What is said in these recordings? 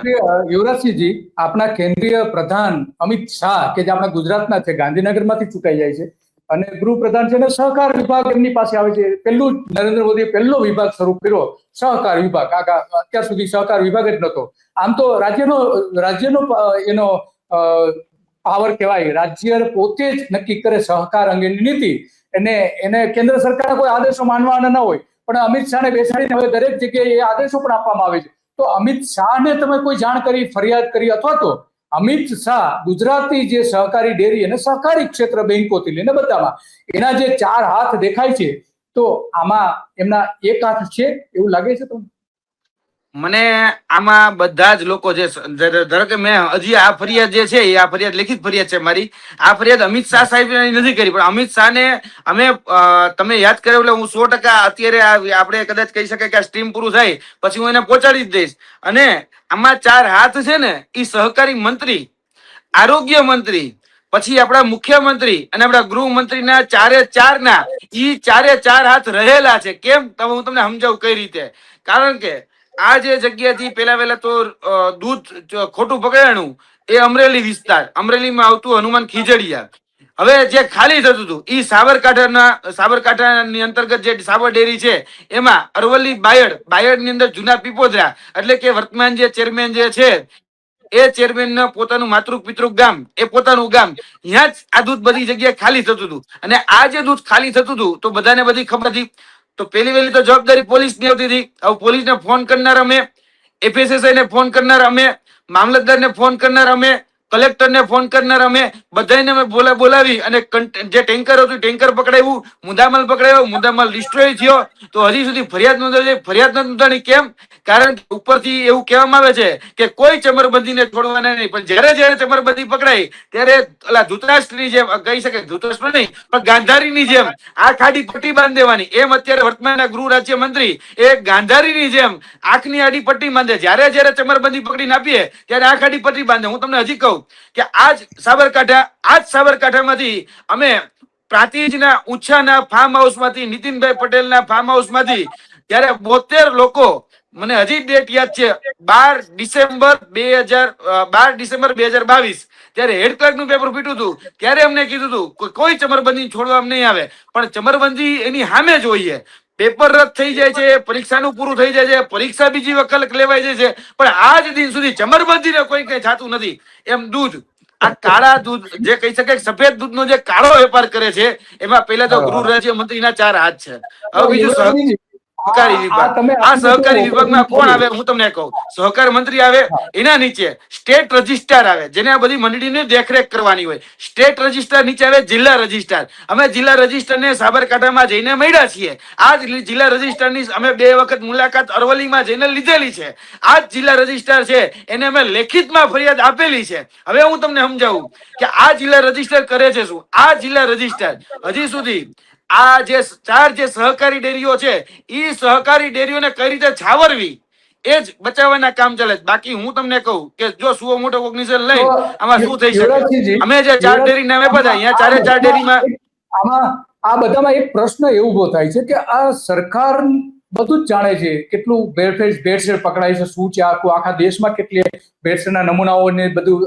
યુવરાજસિંહજી, આપણા કેન્દ્રીય પ્રધાન અમિત શાહ કે જે આપણા ગુજરાતના છે, ગાંધીનગરમાંથી ચૂંટાઈ જાય છે અને ગૃહપ્રધાન છે ને સહકાર વિભાગ એમની પાસે આવે છે. પહેલું નરેન્દ્ર મોદીએ પહેલો વિભાગ શરૂ કર્યો સહકાર વિભાગ. અત્યાર સુધી સહકાર વિભાગ જ નહોતો. આમ તો રાજ્યનો એનો પાવર કહેવાય. રાજ્ય પોતે જ નક્કી કરે સહકાર અંગેની નીતિ. એને કેન્દ્ર સરકારના કોઈ આદેશો માનવાના ન હોય, પણ અમિત શાહને બેસાડીને હવે દરેક જગ્યાએ એ આદેશો પણ આપવામાં આવે છે. તો અમિત શાહને તમે કોઈ જાણ કરી, ફરિયાદ કરી, અથવા તો અમિત શાહ ગુજરાતી જે સહકારી ડેરી અને સહકારી ક્ષેત્ર બેંકોથી લઈને બધામાં એના જે 4 હાથ દેખાય છે, તો આમાં એમના એક હાથ છે એવું લાગે છે તમને? મને આમાં બધા જ લોકો જે ધારો કે મેં હજી આ ફરિયાદ જે છે એ આ ફરિયાદ લેખિત ફરિયાદ છે મારી. આ ફરિયાદ અમિત શાહ સાહેબ નથી કરી, પણ અમિત શાહને અમે તમે યાદ કર્યો એટલે હું 100% અત્યારે આપણે કદાચ કહી શકાય કે આ સ્ટ્રીમ પૂરું થાય પછી હું એને પહોંચાડી જ દઈશ. અને આમાં 4 હાથ છે ને એ સહકારી મંત્રી, આરોગ્ય મંત્રી, પછી આપણા મુખ્યમંત્રી અને આપણા ગૃહમંત્રીના 4 ના ઈ 4 હાથ રહેલા છે. કેમ? હું તમને સમજાવું કઈ રીતે. કારણ કે આ જે જગ્યાથી પેલા તો દૂધ ખોટું પકડાણું એ અમરેલી વિસ્તાર, અમરેલીમાં આવતું હનુમાન ખીજડીયા. હવે જે ખાલી થતું હતું એ સાબરકાંઠાની અંતર્ગત જે સાબર ડેરી છે એમાં અરવલ્લી બાયડ ની અંદર જૂના પીપોદરા, એટલે કે વર્તમાન જે ચેરમેન જે છે એ ચેરમેન પોતાનું માતૃક પિતૃક ગામ, એ પોતાનું ગામ, ત્યાં જ આ દૂધ બધી જગ્યાએ ખાલી થતું હતું. અને આ જે દૂધ ખાલી થતું હતું તો બધાને બધી ખબર હતી. તો પેલી તો જવાબદારી પોલીસ ની આવતી હતી. હવે પોલીસને ફોન કરનાર અમે, FSSAI ને ફોન કરનાર અમે, મામલતદારને ફોન કરનાર અમે, કલેક્ટરને ફોન કરનાર અમે, બધાને અમે બોલાવી અને જે ટેન્કર હતું ટેન્કર પકડાવ્યું, મુદ્દામાલ પકડાયો, મુદ્દામાલ ડિસ્ટ્રોય થયો. તો હજી સુધી ફરિયાદ નોંધાવી, ફરિયાદ નથી નોંધાણી. કેમ? કારણ કે ઉપરથી એવું કહેવામાં આવે છે કે કોઈ ચમરબંધીને છોડવાના નહીં, પણ જયારે ચમરબંધી પકડાય ત્યારે ઓલા ધૃતરાષ્ટ્રની જેમ, કહી શકે ધૃતરાષ્ટ્ર નહીં પણ ગાંધારીની જેમ આ ખાડી પટ્ટી બાંધી દેવાની. એમ અત્યારે વર્તમાનના ગૃહ રાજ્ય મંત્રી એ ગાંધારીની જેમ આંખની આડી પટ્ટી બાંધે. જયારે ચમરબંધી પકડીને આપીએ ત્યારે આંખ આડી પટ્ટી બાંધે. હું તમને હજી કહું કે આજ સાબરકાંઠામાંથી અમે પ્રાંતિજના ઉચ્છાના ફાર્મ હાઉસ માંથી, નીતિનભાઈ પટેલના ફાર્મ હાઉસ માંથી ત્યારે 72 લોકો, મને હજી ડેટ યાદ છે, 12 ડિસેમ્બર 2022 ત્યારે હેડ ક્લાર્ક નું પેપર ફીટ્યું હતું. ત્યારે અમને કીધું હતું કોઈ ચમરબંધી છોડવામાં નહીં આવે, પણ ચમરબંધી એની સામે જ હોઈએ. પેપર રદ થઈ જાય છે, પરીક્ષાનું પૂરું થઈ જાય છે, પરીક્ષા બીજી વખત લેવાઈ જાય છે, પણ આજ દિન સુધી ચમરબંધીને કોઈ કઈ થતું નથી. એમ દૂધ, આ કાળા દૂધ જે કહી શકાય સફેદ દૂધનો જે કાળો વેપાર કરે છે એમાં પહેલા તો ગૃહ રાજ્ય મંત્રીના 4 હાથ છે. હવે બીજું સહકારી વિભાગ. આ સહકારી વિભાગમાં કોણ આવે? હું તમને કહું. સહકાર મંત્રી આવે, એના નીચે સ્ટેટ રજિસ્ટ્રાર આવે, જેને આ બધી મંડળીની દેખરેખ કરવાની હોય. સ્ટેટ રજિસ્ટ્રાર નીચે આવે જિલ્લા રજિસ્ટ્રાર. અમે જિલ્લા રજિસ્ટ્રારને સાબરકાંઠામાં જઈને મળ્યા છીએ. આ જિલ્લા રજિસ્ટ્રારની અમે 2 વખત મુલાકાત અરવલ્લીમાં જઈને લીધેલી છે. આ જિલ્લા રજિસ્ટ્રાર છે એને અમે લેખિતમાં ફરિયાદ આપેલી છે. હવે હું તમને સમજાવું કે આ જિલ્લા રજિસ્ટ્રાર કરે છે શું. આ જિલ્લા રજિસ્ટ્રાર હજી સુધી આ જે 4 જે સહકારી ડેરીઓ છે એ સહકારી ડેરીઓને કઈ રીતે છાવરવી એ જ બચાવવાના કામ ચાલે. બાકી હું તમને કહું કે જો સુઓ મોટો ઓર્ગેનાઇઝેશન લઈ આમાં શું થઈ શકે. અમે જે 4 ડેરી નામે બધા અહીંયા 4 ડેરીમાં આમાં આ બધામાં એક પ્રશ્ન એ ઉભો થાય છે કે આ સરકાર બધું જ જાણે છે, કેટલું ભેળસેળ પકડાય છે, શું છે આખા દેશમાં કેટલી ભેળસેળના નમૂનાઓ ને બધું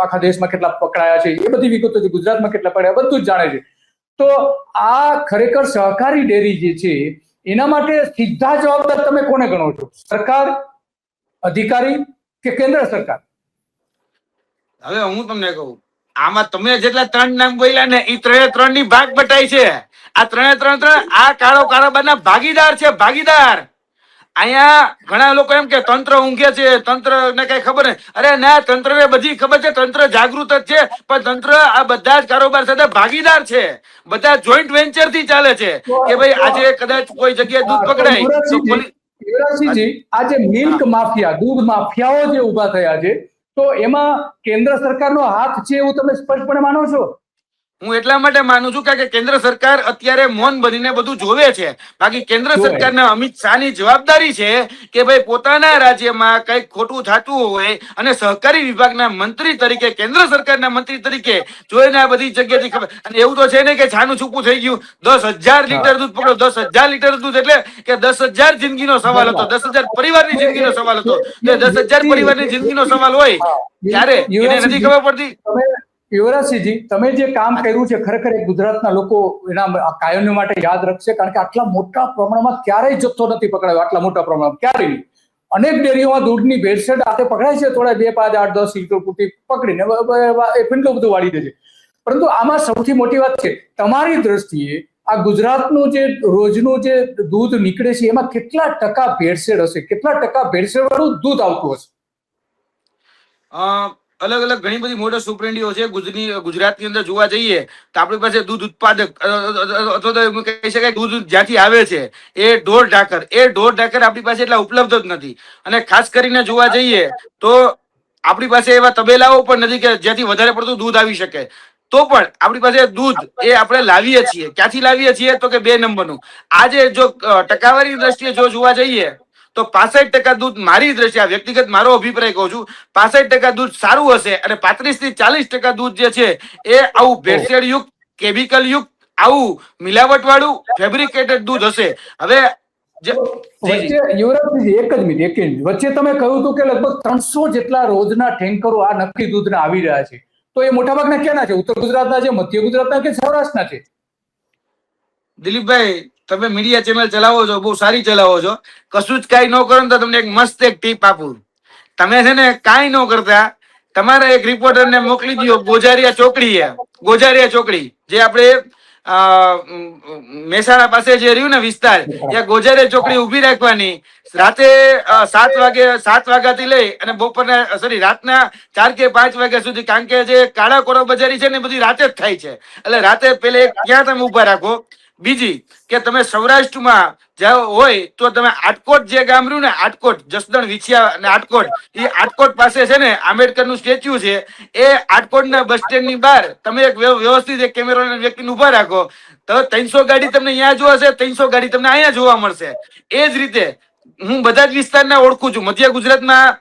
આખા દેશમાં કેટલા પકડાયા છે, એ બધી વિગતો છે, ગુજરાતમાં કેટલા પકડાયા બધું જ જાણે છે. તો આ ખરેખર સહકારી ડેરી જે છે એના માટે સીધા જવાબદાર તમે કોને ગણો છો? સરકાર, અધિકારી કે કેન્દ્ર સરકાર? હવે હું તમને કહું, આમાં તમે જેટલા 3 નામ બોલ્યા ને એ 3 ની ભાગ બટાઈ છે. આ 3 આ કારોબારના ભાગીદાર છે, ભાગીદાર. અહીંયા ઘણા લોકો એમ કે તંત્ર ઊંઘે છે, તંત્ર ને કઈ ખબર નહીં. અરે ના, તંત્ર ને બધી ખબર છે, તંત્ર જાગૃત જ છે, પણ તંત્ર આ બધા જ કારોબાર સાથે ભાગીદાર છે. બધા જોઈન્ટ વેન્ચર થી ચાલે છે કે ભાઈ આજે કદાચ કોઈ જગ્યાએ દૂધ પકડાય તો યુવરાજસિંહજી, આ જે મિલ્ક માફિયા, દૂધ માફિયાઓ જે ઉભા થયા છે, તો એમાં કેન્દ્ર સરકારનો હાથ છે એવું તમે સ્પષ્ટપણે માનો છો? હું એટલા માટે માનું છું કે કેન્દ્ર સરકાર અત્યારે મૌન બનીને બધું જોવે છે. બાકી કેન્દ્ર સરકારના અમિત શાહની જવાબદારી છે કે ભાઈ પોતાના રાજ્યમાં કંઈક ખોટું થતું હોય અને સહકારી વિભાગના મંત્રી તરીકે, કેન્દ્ર સરકારના મંત્રી તરીકે જોઈને આ બધી જગ્યાથી ખબર. અને એવું તો છે ને કે છાનું છૂપું થઈ ગયું. 10,000 લીટર દૂધ પકડો, 10,000 લીટર દૂધ એટલે કે 10,000 જિંદગીનો સવાલ હતો, 10,000 પરિવારની જિંદગીનો સવાલ હતો. તો 10,000 પરિવારની જિંદગીનો સવાલ હોય ત્યારે એને નથી ખબર પડતી. યુવરાજસિંહજી, તમે જે કામ કર્યું છે ખરેખર એ ગુજરાતના લોકો એના કાયમ માટે યાદ રાખશે, કારણ કે આટલા મોટા પ્રમાણમાં ક્યારેય જથ્થો નથી પકડાયો, આટલા મોટા પ્રમાણમાં ક્યારેય નહીં. અનેક ડેરીઓમાં દૂધની ભેળસેળ હાથે પકડાય છે, થોડા 2, 5, 8, 10 લીટર પૂરતી પકડીને એટલું બધું વાળી દે છે. પરંતુ આમાં સૌથી મોટી વાત છે, તમારી દ્રષ્ટિએ આ ગુજરાતનું જે રોજનું જે દૂધ નીકળે છે એમાં કેટલા ટકા ભેળસેળ હશે, કેટલા ટકા ભેળસેળ વાળું દૂધ આવતું હશે? અલગ અલગ ઘણી બધી મોટર સુપ્રેન્ડીઓ છે ગુજરાતની અંદર. જોવા જઈએ તો આપણી પાસે દૂધ ઉત્પાદક અથવા તો એમ કહી શકાય દૂધ જ્યાંથી આવે છે એ ઢોર ઢાકર આપણી પાસે એટલા ઉપલબ્ધ જ નથી. અને ખાસ કરીને જોવા જઈએ તો આપણી પાસે એવા તબેલાઓ પણ નથી કે જ્યાંથી વધારે પડતું દૂધ આવી શકે. તો પણ આપણી પાસે દૂધ એ આપણે લાવીએ છીએ. ક્યાંથી લાવીએ છીએ તો કે 2 નંબરનું. આજે જો ટકાવારી દ્રષ્ટિએ જો જોવા જઈએ તો 65% દૂધ, મારી દ્રષ્ટિએ આ વ્યક્તિગત મારો અભિપ્રાય કહું છું, 65% દૂધ સારું હશે અને 35 થી 40% દૂધ જે છે એ આવું ભેળસેળ યુક્ત, કેમિકલ યુક્ત, આવું મિલાવટ વાળું ફેબ્રિકેટેડ દૂધ હશે. હવે વચ્ચે યુવરાજસિંહજી એક જ મિનિટ, વચ્ચે તમે કહ્યું હતું કે લગભગ 300 જેટલા રોજના ટેન્કરો આ નકલી દૂધના આવી રહ્યા છે. તો એ મોટાભાગના ક્યાંના છે? ઉત્તર ગુજરાતના છે, મધ્ય ગુજરાતના કે સૌરાષ્ટ્રના છે? દિલીપભાઈ, તમે મીડિયા ચેનલ ચલાવો છો, બહુ સારી ચલાવો છો. કશું જ કાંઈ ન કરો ને તો તમને એક મસ્ત એક ટીપ આપું. તમે છે ને કાંઈ ન કરતા, તમારા એક રિપોર્ટરને મોકલી દો ગોજારિયા ચોકડી, જે આપણે મહેસાણા પાસે જે રહ્યું ને વિસ્તાર, ત્યાં ગોજારિયા ચોકડી ઉભી રાખવાની. રાતે 7 વાગ્યાથી લઈ અને બપોરના રાતના 4 કે 5 વાગ્યા સુધી, કારણ કે જે કાળા કોરો બજારી છે ને બધી રાતે જ થાય છે, એટલે રાતે પેલે ત્યાં તમે ઉભા રાખો. બીજી કે તમે સૌરાષ્ટ્રમાં જાઓ હોય તો તમે આટકોટ જે ગામ રહ્યું ને, આટકોટ, જસદણ, વિછિયા અને આટકોટ, એ આટકોટ પાસે છે ને આંબેડકરનું સ્ટેચ્યુ છે. એ આટકોટના બસ સ્ટેન્ડની બહાર તમે એક વ્યવસ્થિત એક કેમેરા વ્યક્તિને ઉભા રાખો તો 300 ગાડી તમને અહીંયા જોવાશે, 300 ગાડી તમને અહીંયા જોવા મળશે. એ જ રીતે હું બધા જ વિસ્તારના ઓળખું છું. મધ્ય ગુજરાતમાં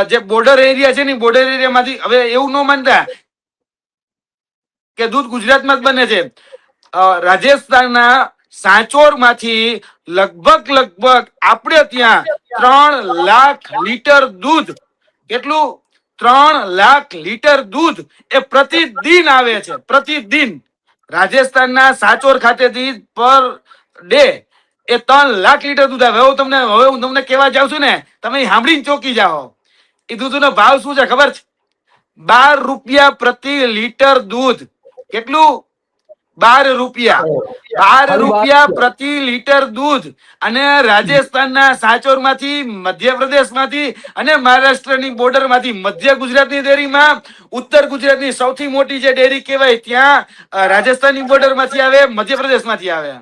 જે બોર્ડર એરિયા છે ને, બોર્ડર એરિયામાંથી હવે એવું ન માનતા કે દૂધ ગુજરાતમાં જ બને છે. રાજસ્થાનના સાંચોર માંથી લગભગ આપણે ત્યાં 3 લાખ લીટર દૂધ, કેટલું? 3 લાખ લીટર દૂધ એ પ્રતિદિન આવે છે, પ્રતિદિન. રાજસ્થાનના સાંચોર ખાતેથી પર ડે એ 3 લાખ લીટર દૂધ આવે. હવે હું તમને કહેવા જાઉં છું ને, તમે સાંભળીને ચોકી જાઓ. એ દૂધનો ભાવ શું છે ખબર છે? 12 રૂપિયા પ્રતિ લીટર દૂધ. કેટલું? 12 રૂપિયા. 12 રૂપિયા પ્રતિ લીટર દૂધ. અને રાજસ્થાનના સાંચોર માંથી, મધ્યપ્રદેશ માંથી અને મહારાષ્ટ્રની બોર્ડર માંથી મધ્ય ગુજરાતની ડેરીમાં, ઉત્તર ગુજરાતની સૌથી મોટી જે ડેરી કહેવાય ત્યાં રાજસ્થાનની બોર્ડર માંથી આવે, મધ્યપ્રદેશ માંથી આવે.